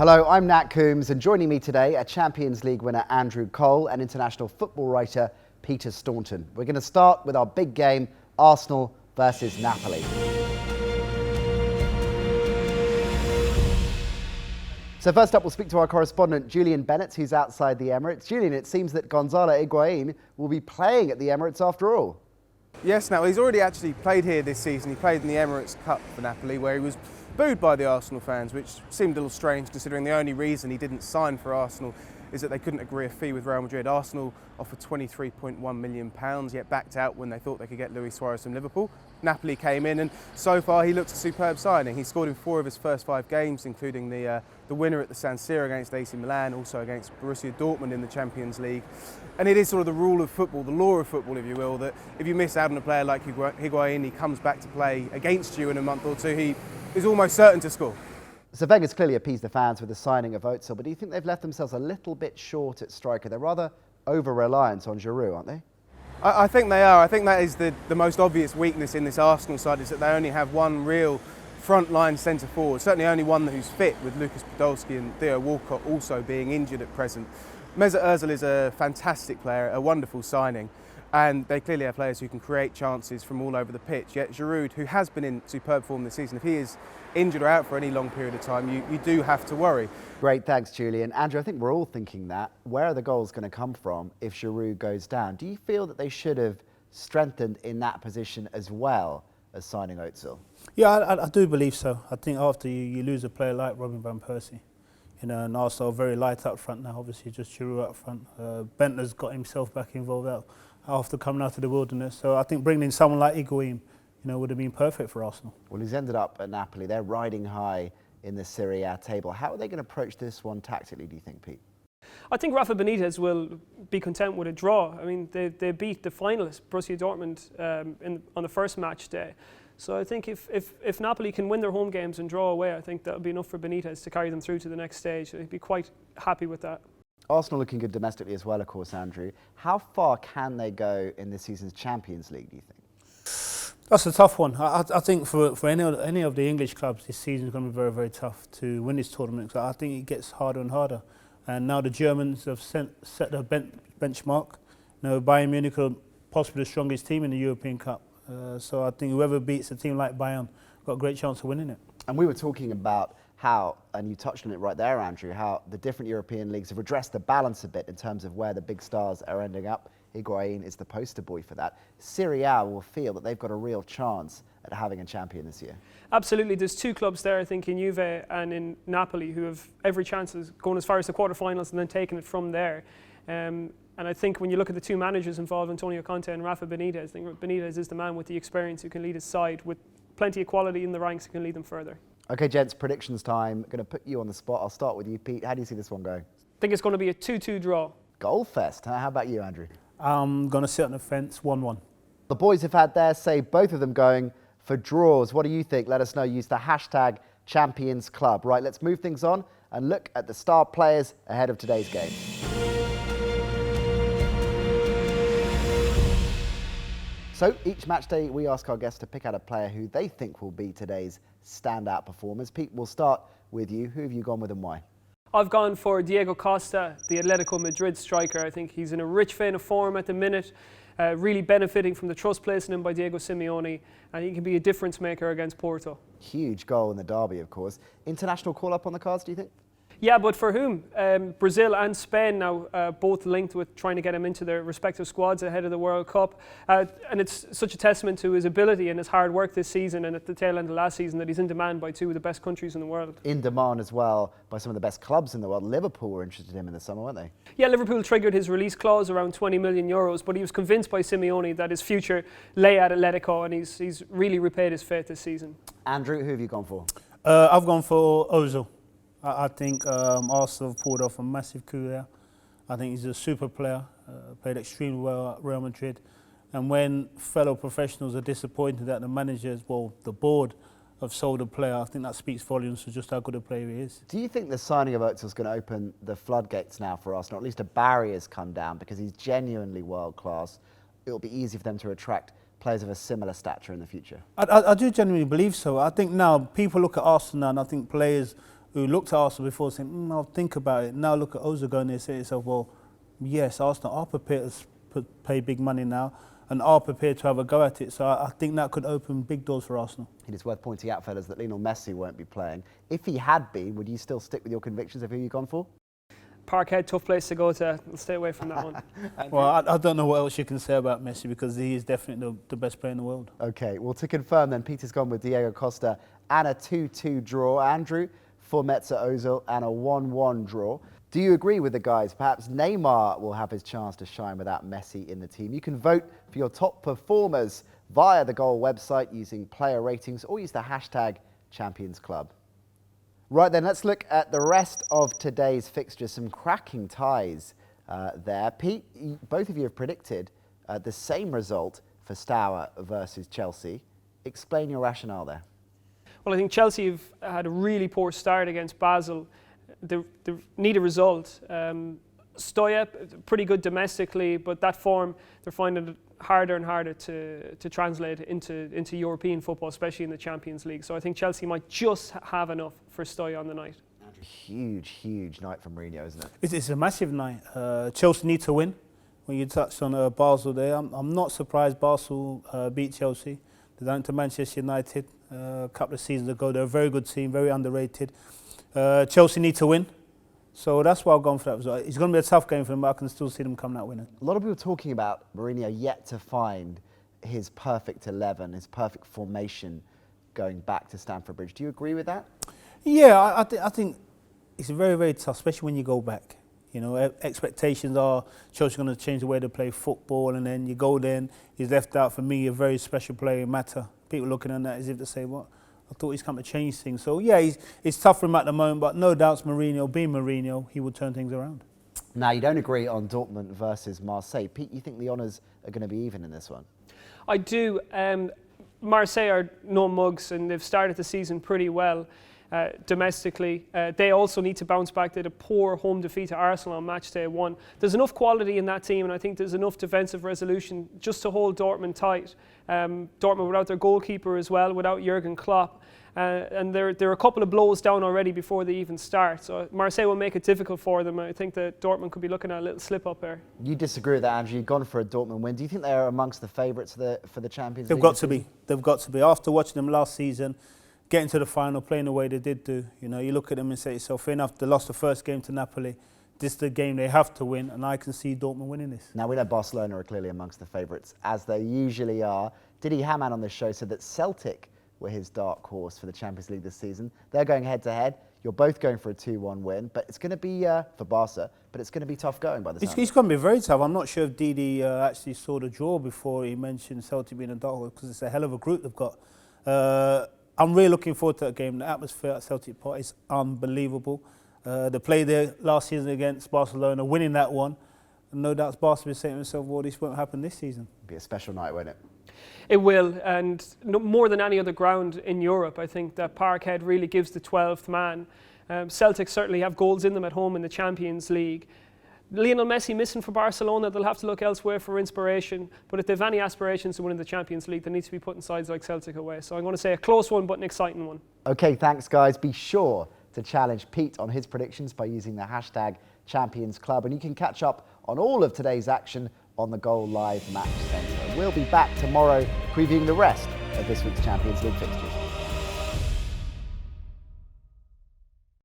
Hello, I'm Nat Coombs, and joining me today are Champions League winner Andrew Cole and international football writer Peter Staunton. We're going to start with our big game, Arsenal versus Napoli. So first up, we'll speak to our correspondent Julian Bennett, who's outside the Emirates. Julian, it seems that Gonzalo Higuain will be playing at the Emirates after all. Yes, now he's already actually played here this season. He played in the Emirates Cup for Napoli, where he was booed by the Arsenal fans, which seemed a little strange considering the only reason he didn't sign for Arsenal is that they couldn't agree a fee with Real Madrid. Arsenal offered £23.1 million, yet backed out when they thought they could get Luis Suarez from Liverpool. Napoli came in, and so far he looks a superb signing. He scored in 4 of his first 5 games, including the winner at the San Siro against AC Milan, also against Borussia Dortmund in the Champions League. And it is sort of the rule of football, the law of football, if you will, that if you miss out on a player like Higuain, he comes back to play against you in a month or two, he is almost certain to score. So Wenger's clearly appeased the fans with the signing of Özil, but do you think they've left themselves a little bit short at striker? They're rather over-reliant on Giroud, aren't they? I think they are. I think that is the most obvious weakness in this Arsenal side, is that they only have one real front-line centre-forward, certainly only one who's fit, with Lucas Podolski and Theo Walcott also being injured at present. Mesut Ozil is a fantastic player, a wonderful signing, and they clearly have players who can create chances from all over the pitch. Yet Giroud, who has been in superb form this season, if he is injured or out for any long period of time, you do have to worry. Great, thanks Julian. Andrew, I think we're all thinking that. Where are the goals going to come from if Giroud goes down? Do you feel that they should have strengthened in that position as well as signing Özil? Yeah, I do believe so. I think after you lose a player like Robin van Persie, and Arsenal are very light up front now, obviously just Giroud up front. Bentner's got himself back involved after coming out of the wilderness. So I think bringing in someone like Higuain, would have been perfect for Arsenal. Well, he's ended up at Napoli. They're riding high in the Serie A table. How are they going to approach this one tactically, do you think, Pete? I think Rafa Benitez will be content with a draw. I mean, they beat the finalists, Borussia Dortmund, on the first match day. So I think if Napoli can win their home games and draw away, I think that would be enough for Benitez to carry them through to the next stage. He'd be quite happy with that. Arsenal looking good domestically as well, of course, Andrew. How far can they go in this season's Champions League, do you think? That's a tough one. I think for any of the English clubs, this season is going to be very, very tough to win this tournament. I think it gets harder and harder. And now the Germans have set a benchmark. Bayern Munich are possibly the strongest team in the European Cup. So I think whoever beats a team like Bayern got a great chance of winning it. And we were talking about how, and you touched on it right there, Andrew, how the different European leagues have addressed the balance a bit in terms of where the big stars are ending up. Higuain is the poster boy for that. Serie A will feel that they've got a real chance at having a champion this year. Absolutely. There's 2 clubs there, I think, in Juve and in Napoli, who have every chance of going as far as the quarterfinals and then taking it from there. And I think when you look at the 2 managers involved, Antonio Conte and Rafa Benitez, I think Benitez is the man with the experience who can lead his side with plenty of quality in the ranks who can lead them further. Okay, gents, predictions time. Going to put you on the spot. I'll start with you, Pete. How do you see this one going? I think it's going to be a 2-2 draw. Goal fest, huh? How about you, Andrew? I'm going to sit on the fence, 1-1. The boys have had their say, both of them going for draws. What do you think? Let us know. Use the hashtag Champions Club. Right, let's move things on and look at the star players ahead of today's game. So each match day, we ask our guests to pick out a player who they think will be today's standout performers. Pete, we'll start with you. Who have you gone with and why? I've gone for Diego Costa, the Atletico Madrid striker. I think he's in a rich vein of form at the minute, really benefiting from the trust placed in him by Diego Simeone, and he can be a difference maker against Porto. Huge goal in the derby, of course. International call-up on the cards, do you think? Yeah, but for whom? Brazil and Spain now both linked with trying to get him into their respective squads ahead of the World Cup. And it's such a testament to his ability and his hard work this season and at the tail end of last season that he's in demand by 2 of the best countries in the world. In demand as well by some of the best clubs in the world. Liverpool were interested in him in the summer, weren't they? Yeah, Liverpool triggered his release clause around €20 million, but he was convinced by Simeone that his future lay at Atletico, and he's really repaid his faith this season. Andrew, who have you gone for? I've gone for Ozil. I think Arsenal have pulled off a massive coup there. I think he's a super player, played extremely well at Real Madrid. And when fellow professionals are disappointed that the managers, well, the board, have sold a player, I think that speaks volumes for just how good a player he is. Do you think the signing of Özil is going to open the floodgates now for Arsenal? At least a barrier's come down because he's genuinely world class. It'll be easy for them to attract players of a similar stature in the future. I do genuinely believe so. I think now people look at Arsenal and I think players who looked at Arsenal before saying, I'll think about it. Now look at Ozil going there saying to yourself, well, yes, Arsenal are prepared to pay big money now and are prepared to have a go at it. So I think that could open big doors for Arsenal. It is worth pointing out, fellas, that Lionel Messi won't be playing. If he had been, would you still stick with your convictions of who you've gone for? Parkhead, tough place to go to. I'll stay away from that one. Well, I don't know what else you can say about Messi because he is definitely the best player in the world. OK, well, to confirm then, Peter's gone with Diego Costa and a 2-2 draw. Andrew for Mesut Ozil and a 1-1 draw. Do you agree with the guys? Perhaps Neymar will have his chance to shine without Messi in the team. You can vote for your top performers via the Goal website using player ratings or use the hashtag Champions Club. Right then, let's look at the rest of today's fixtures. Some cracking ties there. Pete, both of you have predicted the same result for Stour versus Chelsea. Explain your rationale there. Well, I think Chelsea have had a really poor start against Basel. They need a result. Stoya, pretty good domestically, but that form, they're finding it harder and harder to translate into European football, especially in the Champions League. So I think Chelsea might just have enough for Stoya on the night. Huge night for Mourinho, isn't it? It's a massive night. Chelsea need to win. When you touched on Basel there, I'm not surprised Basel beat Chelsea. They went to Manchester United a couple of seasons ago. They're a very good team, very underrated. Chelsea need to win. So that's why I've gone for that result. It's going to be a tough game for them, but I can still see them coming out winning. A lot of people talking about Mourinho yet to find his perfect 11, his perfect formation going back to Stamford Bridge. Do you agree with that? Yeah, I think it's very, very tough, especially when you go back. You know, expectations are Chelsea's going to change the way they play football, and then you go there and he's left out, for me, a very special player, Mata. People looking at that as if to say, what? I thought he's come to change things. So, yeah, it's tough for him at the moment, but no doubts Mourinho, being Mourinho, he will turn things around. Now, you don't agree on Dortmund versus Marseille. Pete, you think the honours are going to be even in this one? I do. Marseille are no mugs, and they've started the season pretty well domestically. They also need to bounce back. They had a poor home defeat to Arsenal on match day 1. There's enough quality in that team, and I think there's enough defensive resolution just to hold Dortmund tight. Dortmund without their goalkeeper as well, without Jurgen Klopp. And they're a couple of blows down already before they even start. So Marseille will make it difficult for them. I think that Dortmund could be looking at a little slip up there. You disagree with that, Andrew. You've gone for a Dortmund win. Do you think they're amongst the favourites for the Champions League? They've got to be. They've got to be. After watching them last season, getting to the final, playing the way they did do, you know, you look at them and say to yourself, fair enough, they lost the first game to Napoli. This is the game they have to win, and I can see Dortmund winning this. Now, we know Barcelona are clearly amongst the favourites, as they usually are. Didi Hamann on this show said that Celtic were his dark horse for the Champions League this season. They're going head-to-head. You're both going for a 2-1 win, but it's going to be, for Barca, but it's going to be tough going by the time. It's going to be very tough. I'm not sure if Didi actually saw the draw before he mentioned Celtic being a dark horse, because it's a hell of a group they've got. I'm really looking forward to that game. The atmosphere at Celtic Park is unbelievable. They played there last season against Barcelona, winning that one. And no doubt Barca will be saying to himself, well, this won't happen this season. It'll be a special night, won't it? It will, and more than any other ground in Europe, I think that Parkhead really gives the 12th man. Celtic certainly have goals in them at home in the Champions League. Lionel Messi missing for Barcelona, they'll have to look elsewhere for inspiration. But if they've any aspirations to win in the Champions League, they need to be putting sides like Celtic away. So I'm going to say a close one, but an exciting one. OK, thanks, guys. Be sure to challenge Pete on his predictions by using the hashtag Champions Club. And you can catch up on all of today's action on the Goal Live Match Centre. We'll be back tomorrow previewing the rest of this week's Champions League fixtures.